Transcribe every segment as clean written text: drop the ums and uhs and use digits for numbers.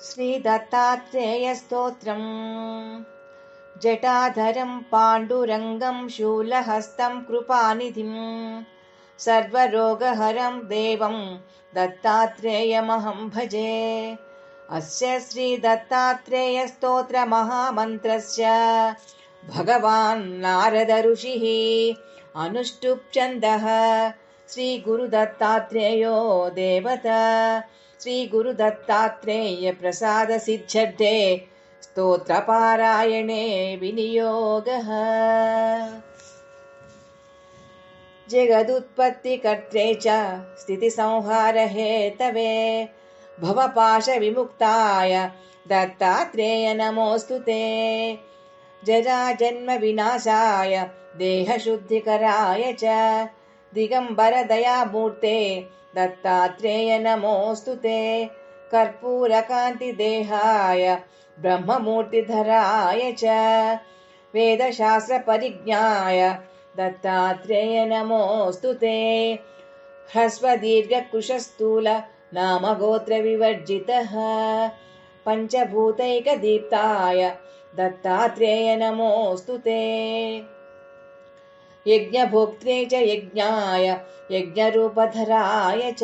श्रीदत्तात्रेयस्तोत्रम्। जटाधरं पाण्डुरङ्गं शूलहस्तं कृपानिधिं सर्वरोगहरं देवं दत्तात्रेयमहं भजे। अस्य श्रीदत्तात्रेयस्तोत्रमहामन्त्रस्य भगवान् नारद ऋषिः अनुष्टुप् छन्दः। श्रीगुरुदत्तात्रेयो देवता। श्रीगुरुदत्तात्रेय प्रसादसिद्ध्यर्थे स्तोत्रपारायणे विनियोगः। जगदुत्पत्तिकर्त्रे च स्थितिसंहारहेतवे भवपाशविमुक्ताय दत्तात्रेय नमोऽस्तु ते। जराजन्मविनाशाय देहशुद्धिकराय च दिगम्बरदयामूर्ते दत्तात्रेय नमोऽस्तु ते। कर्पूरकान्तिदेहाय ब्रह्ममूर्तिधराय च वेदशास्त्रपरिज्ञाय दत्तात्रेय नमोऽस्तु ते। ह्रस्वदीर्घकृशस्थूल नामगोत्रविवर्जितः पञ्चभूतैकदीप्ताय दत्तात्रेय नमोऽस्तु ते। यज्ञभोक्त्रे च यज्ञाय यज्ञरूपधराय च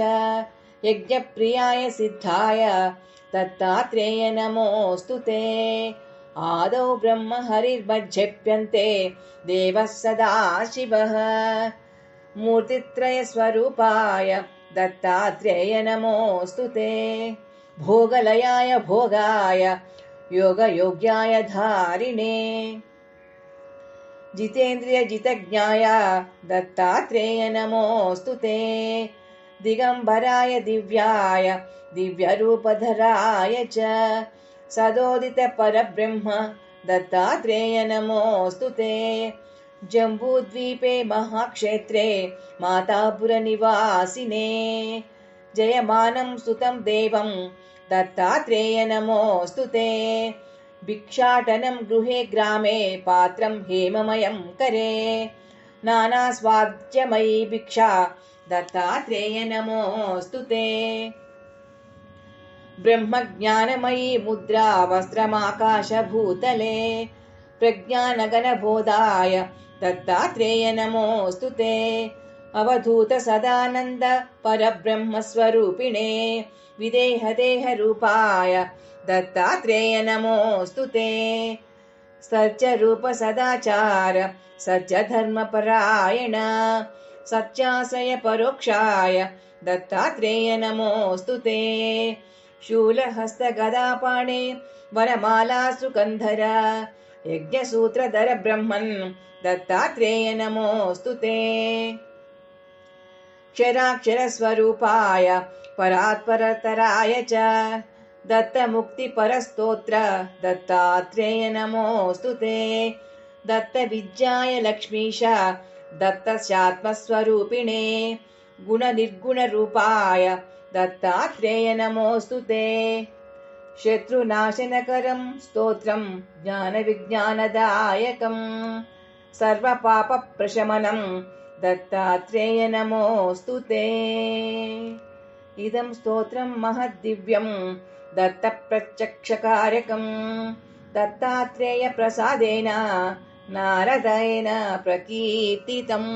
यज्ञप्रियाय सिद्धाय दत्तात्रेय नमोऽस्तु ते। आदौ ब्रह्म हरिर्मध्यप्यन्ते देवः सदाशिवः मूर्तित्रयस्वरूपाय दत्तात्रेय नमोऽस्तु ते। भोगलयाय भोगाय योगयोग्याय धारिणे जितेन्द्रियजितज्ञाय दत्तात्रेय नमोऽस्तु ते। दिगम्बराय दिव्याय दिव्यरूपधराय च सदोदितपरब्रह्म दत्तात्रेय नमोऽस्तु ते। जम्बूद्वीपे महाक्षेत्रे मातापुरनिवासिने जयमानं सुतं देवं दत्तात्रेय नमोऽस्तु ते। भिक्षाटनं गृहे ग्रामे पात्रं हेममयं करे नानास्वाद्यमयी भिक्षा दत्तात्रेय नमोऽस्तु ते। ब्रह्मज्ञानमयी मुद्रा वस्त्रमाकाशभूतले प्रज्ञानगणबोधाय दत्तात्रेय नमोऽस्तु ते। अवधूत सदानन्द परब्रह्मस्वरूपिणे विदेहदेहरूपाय दत्तात्रेय नमोऽस्तु ते। सत्यरूप सदाचार सत्यधर्मपरायण सत्याश्रय परोक्षाय दत्तात्रेय नमोऽस्तु ते। शूलहस्तगदापाणे वरमाला सुकन्धर यज्ञसूत्रधर ब्रह्मन् दत्तात्रेय नमोऽस्तु ते। क्षराक्षरस्वरूपाय परात्परतराय च दत्तमुक्तिपरस्तोत्र दत्तात्रेय नमोऽस्तु ते। दत्तविद्याय लक्ष्मीश दत्तस्यात्मस्वरूपिणे गुणनिर्गुणरूपाय दत्तात्रेय नमोऽस्तु ते। शत्रुनाशनकरं स्तोत्रं ज्ञानविज्ञानदायकं सर्वपापप्रशमनं दत्तात्रेय नमोऽस्तु ते। इदं स्तोत्रं महद्दिव्यं दत्तप्रत्यक्षकारकं दत्तात्रेयप्रसादेन नारदेन प्रकीर्तितम्।